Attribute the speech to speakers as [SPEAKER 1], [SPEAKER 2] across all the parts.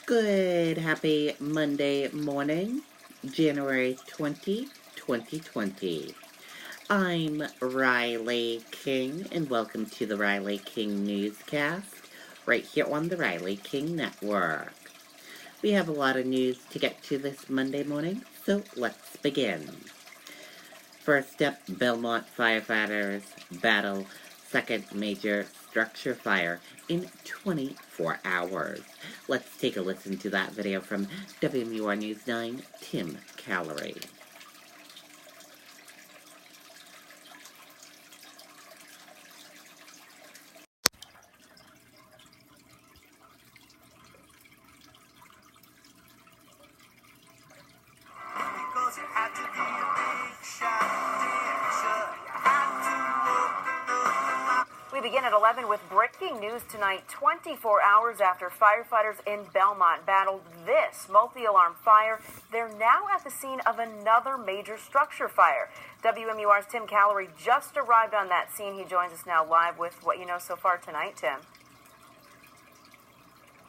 [SPEAKER 1] Good, happy Monday morning, January 2020. I'm Riley King, and welcome to the Riley King Newscast, right here on the Riley King Network. We have a lot of news to get to this Monday morning, so let's begin. First up, Belmont firefighters battle second major structure fire in 24 hours. Let's take a listen to that video from WMUR News 9, Tim Callery.
[SPEAKER 2] We begin at 11 with breaking news tonight. 24 hours after firefighters in Belmont battled this multi-alarm fire, they're now at the scene of another major structure fire. WMUR's Tim Callery just arrived on that scene. He joins us now live with what you know so far tonight, Tim.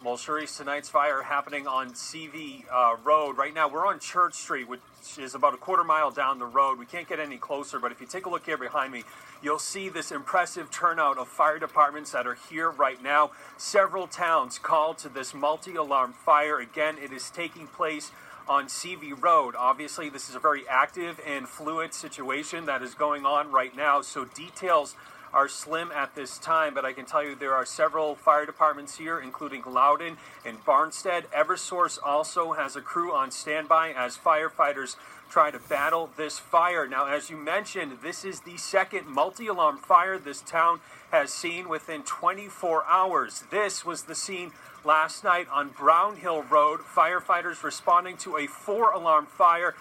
[SPEAKER 3] Well, Sharice, tonight's fire happening on CV Road. Right now, we're on Church Street, which is about a quarter mile down the road. We can't get any closer, but if you take a look here behind me, you'll see this impressive turnout of fire departments that are here right now. Several towns called to this multi-alarm fire. Again, it is taking place on CV Road. Obviously, this is a very active and fluid situation that is going on right now, so details are slim at this time, but I can tell you there are several fire departments here, including Loudon and Barnstead. Eversource also has a crew on standby as firefighters try to battle this fire. Now, as you mentioned, this is the second multi-alarm fire this town has seen within 24 hours. This was the scene last night on Brown Hill Road. Firefighters responding to a 4-alarm fire.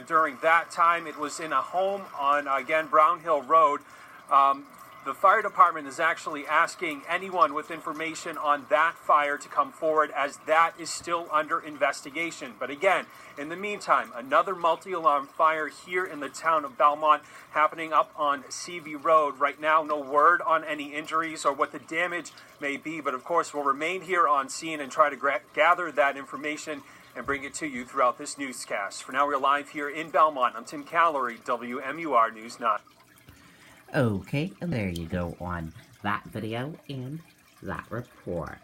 [SPEAKER 3] During that time, it was in a home on, again, Brown Hill Road. The fire department is actually asking anyone with information on that fire to come forward, as that is still under investigation. But again, in the meantime, another multi-alarm fire here in the town of Belmont happening up on CV Road. Right now, no word on any injuries or what the damage may be, but of course we'll remain here on scene and try to gather that information and bring it to you throughout this newscast. For now, we're live here in Belmont. I'm Tim Callery, WMUR News 9.
[SPEAKER 1] Okay, and there you go on that video and that report.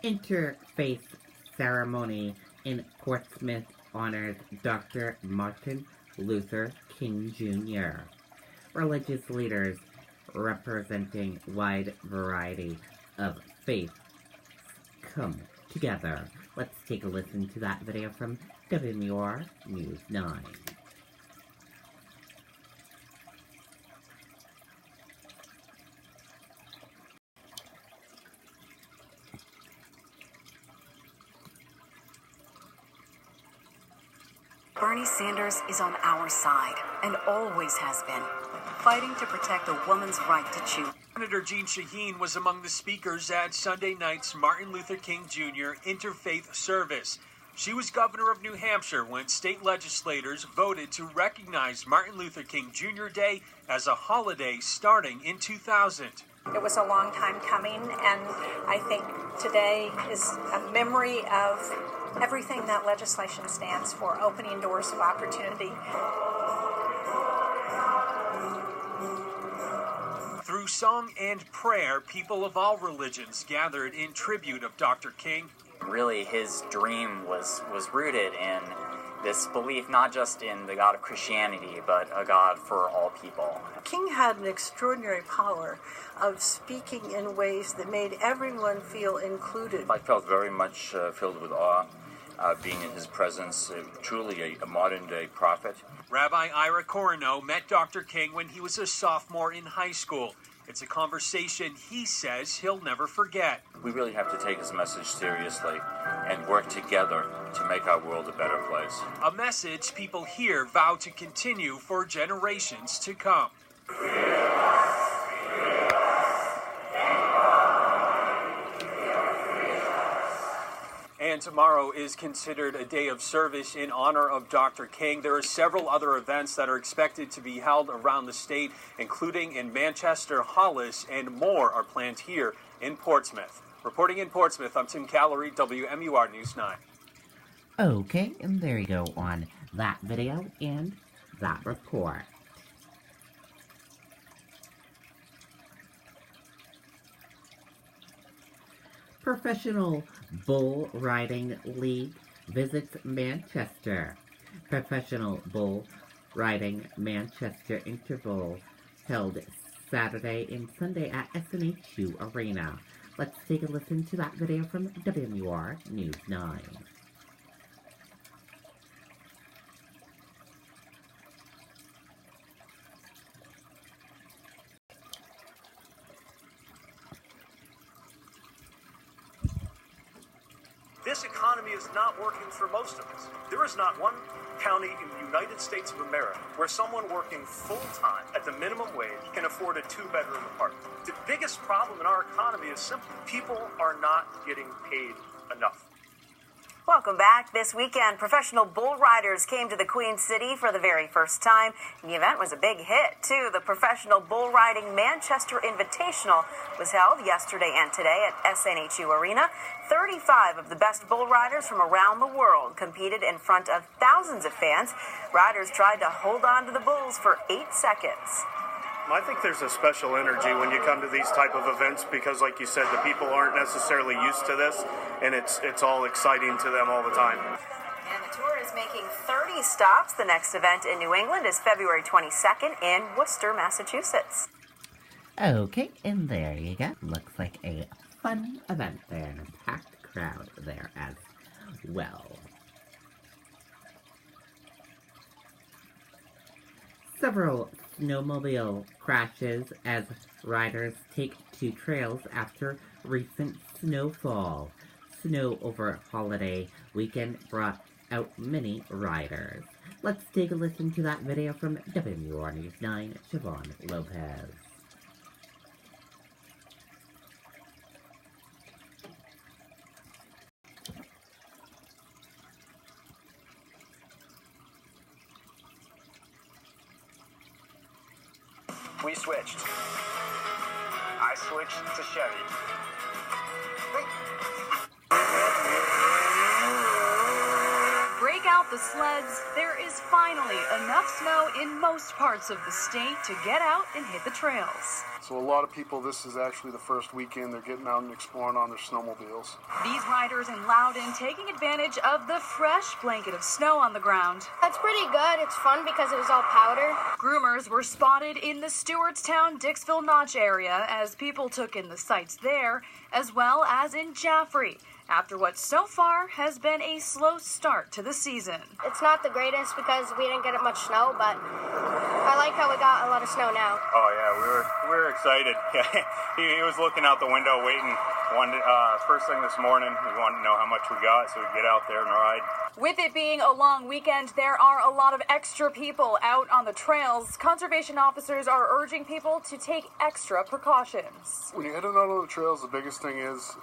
[SPEAKER 1] Interfaith ceremony in Portsmouth honors Dr. Martin Luther King Jr. Religious leaders representing wide variety of faiths come together. Let's take a listen to that video from WMUR News 9.
[SPEAKER 4] Bernie Sanders is on our side and always has been, fighting to protect a woman's right to choose.
[SPEAKER 3] Senator Jean Shaheen was among the speakers at Sunday night's Martin Luther King Jr. Interfaith Service. She was governor of New Hampshire when state legislators voted to recognize Martin Luther King Jr. Day as a holiday starting in 2000.
[SPEAKER 5] It was a long time coming, and I think today is a memory of everything that legislation stands for, opening doors of opportunity.
[SPEAKER 3] Through song and prayer, people of all religions gathered in tribute of Dr. King.
[SPEAKER 6] Really, his dream was rooted in this belief not just in the God of Christianity, but a God for all people.
[SPEAKER 7] King had an extraordinary power of speaking in ways that made everyone feel included.
[SPEAKER 8] I felt very much filled with awe. Being in his presence, truly a modern-day prophet.
[SPEAKER 3] Rabbi Ira Corino met Dr. King when he was a sophomore in high school. It's a conversation he says he'll never forget.
[SPEAKER 8] We really have to take his message seriously and work together to make our world a better place.
[SPEAKER 3] A message people here vow to continue for generations to come. and tomorrow is considered a day of service in honor of Dr. King. There are several other events that are expected to be held around the state, including in Manchester, Hollis, and more are planned here in Portsmouth. Reporting in Portsmouth, I'm Tim Callery, WMUR News 9.
[SPEAKER 1] Okay, and there you go on that video and that report. Professional Bull Riding League visits Manchester. Professional Bull Riding Manchester interval held Saturday and Sunday at SNHU Arena. Let's take a listen to that video from WMUR News 9.
[SPEAKER 9] This economy is not working for most of us. There is not one county in the United States of America where someone working full-time at the minimum wage can afford a two-bedroom apartment. The biggest problem in our economy is simple. People are not getting paid enough.
[SPEAKER 2] Welcome back. This weekend, professional bull riders came to the Queen City for the very first time. The event was a big hit, too. The Professional Bull Riding Manchester Invitational was held yesterday and today at SNHU Arena. 35 of the best bull riders from around the world competed in front of thousands of fans. Riders tried to hold on to the bulls for 8 seconds.
[SPEAKER 9] I think there's a special energy when you come to these type of events because, like you said, the people aren't necessarily used to this, and it's all exciting to them all the time.
[SPEAKER 2] And the tour is making 30 stops. The next event in New England is February 22nd in Worcester, Massachusetts.
[SPEAKER 1] Okay, and there you go. Looks like a fun event there and a packed crowd there as well. Several snowmobile crashes as riders take to trails after recent snowfall. Snow over holiday weekend brought out many riders. Let's take a listen to that video from WMUR News 9, Siobhan Lopez.
[SPEAKER 10] We switched. I switched to Chevy.
[SPEAKER 4] Break out the sleds. There is finally enough snow in most parts of the state to get out and hit the trails.
[SPEAKER 11] So a lot of people, this is actually the first weekend they're getting out and exploring on their snowmobiles.
[SPEAKER 4] These riders in Loudon taking advantage of the fresh blanket of snow on the ground.
[SPEAKER 12] That's pretty good. It's fun because it was all powder.
[SPEAKER 4] Groomers were spotted in the Stewartstown, Dixville Notch area as people took in the sights there, as well as in Jaffrey, after what so far has been a slow start to the season.
[SPEAKER 12] It's not the greatest because we didn't get much snow, but I like how we got a lot of snow now.
[SPEAKER 13] Oh yeah, we were excited. he was looking out the window waiting. First thing this morning, we wanted to know how much we got so we could get out there and ride.
[SPEAKER 4] With it being a long weekend, there are a lot of extra people out on the trails. Conservation officers are urging people to take extra precautions.
[SPEAKER 11] When you're heading out on the trails, the biggest thing is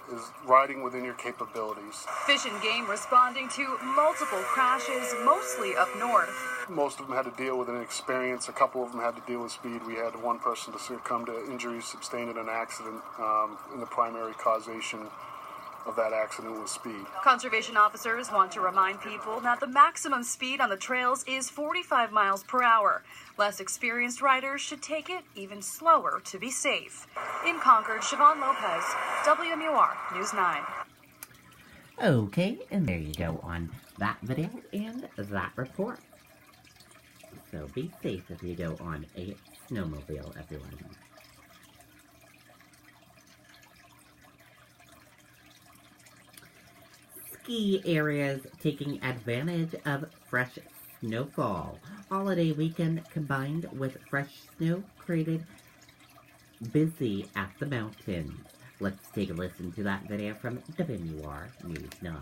[SPEAKER 11] riding within your capabilities. Fish
[SPEAKER 4] and Game responding to multiple crashes, mostly up north.
[SPEAKER 11] Most of them had to deal with an experience. A couple of them had to deal with speed. We had one person to succumb to injuries sustained in an accident, and the primary causation of that accident was speed.
[SPEAKER 4] Conservation officers want to remind people that the maximum speed on the trails is 45 miles per hour. Less experienced riders should take it even slower to be safe. In Concord, Siobhan Lopez, WMUR News 9.
[SPEAKER 1] Okay, and there you go on that video and that report. So be safe if you go on a snowmobile, everyone. Ski areas taking advantage of fresh snowfall. Holiday weekend combined with fresh snow created busy at the mountains. Let's take a listen to that video from WMUR News 9.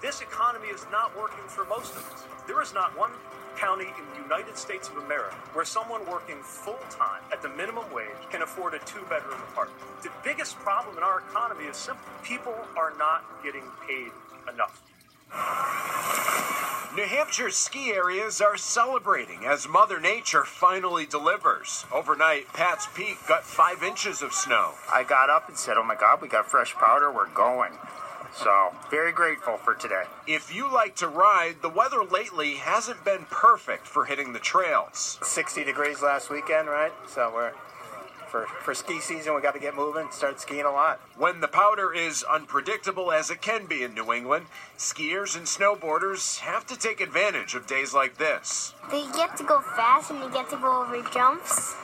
[SPEAKER 9] This this economy is not working for most of us. There is not one county in the United States of America where someone working full-time at the minimum wage can afford a two-bedroom apartment. The biggest problem in our economy is simple. People are not getting paid enough.
[SPEAKER 14] New Hampshire's ski areas are celebrating as Mother Nature finally delivers. Overnight, Pat's Peak got 5 inches of snow.
[SPEAKER 15] I got up and said, oh my God, we got fresh powder, we're going. So, very grateful for today.
[SPEAKER 14] If you like to ride, the weather lately hasn't been perfect for hitting the trails.
[SPEAKER 15] 60 degrees last weekend, right? So we're for ski season, we got to get moving, start skiing a lot.
[SPEAKER 14] When the powder is unpredictable as it can be in New England, skiers and snowboarders have to take advantage of days like this.
[SPEAKER 12] They get to go fast and they get to go over jumps.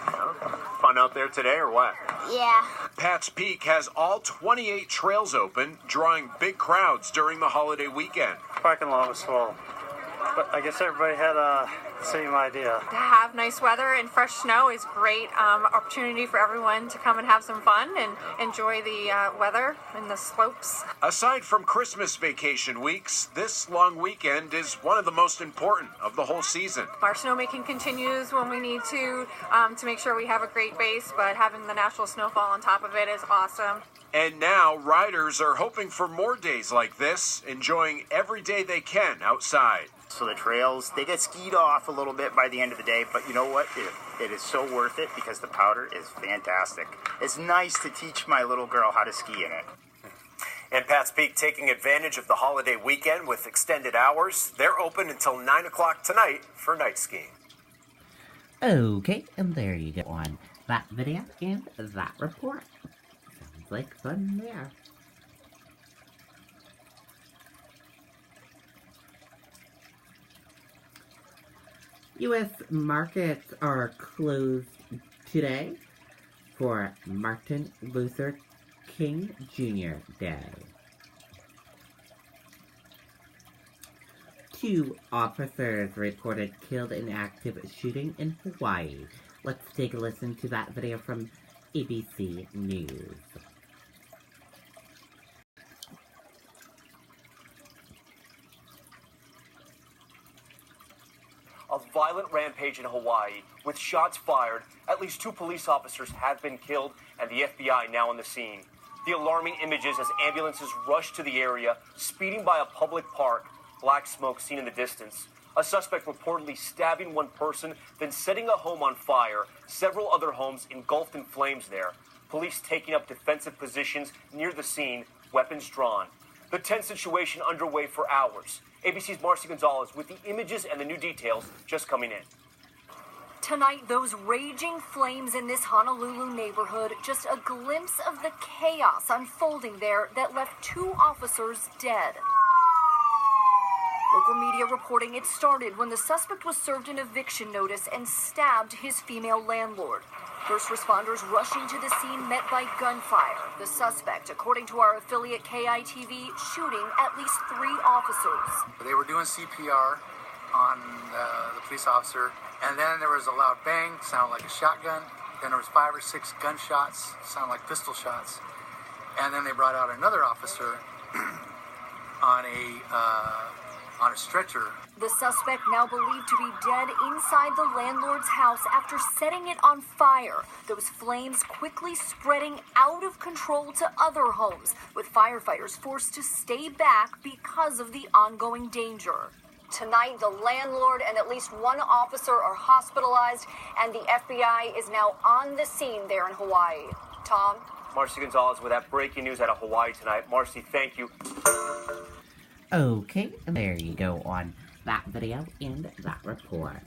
[SPEAKER 14] Fun out there today or what?
[SPEAKER 12] Yeah.
[SPEAKER 14] Pat's Peak has all 28 trails open, drawing big crowds during the holiday weekend.
[SPEAKER 16] Parking lot was full, but I guess everybody had the same idea.
[SPEAKER 17] To have nice weather and fresh snow is great opportunity for everyone to come and have some fun and enjoy the weather and the slopes.
[SPEAKER 14] Aside from Christmas vacation weeks, this long weekend is one of the most important of the whole season.
[SPEAKER 17] Our snowmaking continues when we need to make sure we have a great base, but having the natural snowfall on top of it is awesome.
[SPEAKER 14] And now riders are hoping for more days like this, enjoying every day they can outside.
[SPEAKER 15] So the trails, they get skied off a little bit by the end of the day, but you know what? It is so worth it because the powder is fantastic. It's nice to teach my little girl how to ski in it.
[SPEAKER 18] And Pat's Peak taking advantage of the holiday weekend with extended hours. They're open until 9 o'clock tonight for night skiing.
[SPEAKER 1] Okay, and there you go on that video and that report. Sounds like fun there. U.S. markets are closed today for Martin Luther King Jr. Day. 2 officers reported killed in active shooting in Hawaii. Let's take a listen to that video from ABC News.
[SPEAKER 19] A violent rampage in Hawaii with shots fired. At least 2 police officers have been killed and the FBI now on the scene. The alarming images as ambulances rush to the area, speeding by a public park, black smoke seen in the distance. A suspect reportedly stabbing one person, then setting a home on fire. Several other homes engulfed in flames there. Police taking up defensive positions near the scene, weapons drawn. The tense situation underway for hours. ABC's Marcy Gonzalez with the images and the new details just coming in.
[SPEAKER 4] Tonight, those raging flames in this Honolulu neighborhood, just a glimpse of the chaos unfolding there that left 2 officers dead. Local media reporting it started when the suspect was served an eviction notice and stabbed his female landlord. First responders rushing to the scene met by gunfire. The suspect, according to our affiliate KITV, shooting at least 3 officers.
[SPEAKER 20] They were doing CPR on the police officer, and then there was a loud bang, sounded like a shotgun. Then there was 5 or 6 gunshots, sounded like pistol shots. And then they brought out another officer on a stretcher.
[SPEAKER 4] The suspect, now believed to be dead inside the landlord's house after setting it on fire. Those flames quickly spreading out of control to other homes, with firefighters forced to stay back because of the ongoing danger. Tonight, the landlord and at least 1 officer are hospitalized, and the FBI is now on the scene there in Hawaii. Tom?
[SPEAKER 19] Marcy Gonzalez with that breaking news out of Hawaii tonight. Marcy, thank you.
[SPEAKER 1] Okay, and there you go on that video and that report.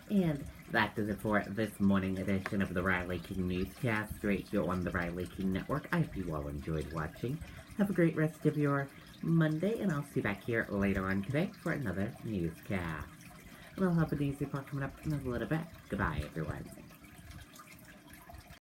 [SPEAKER 1] And that does it for this morning edition of the Riley King Newscast, straight here on the Riley King Network. I hope you all enjoyed watching. Have a great rest of your Monday, and I'll see you back here later on today for another newscast. And I'll have an easy part coming up in a little bit. Goodbye, everyone.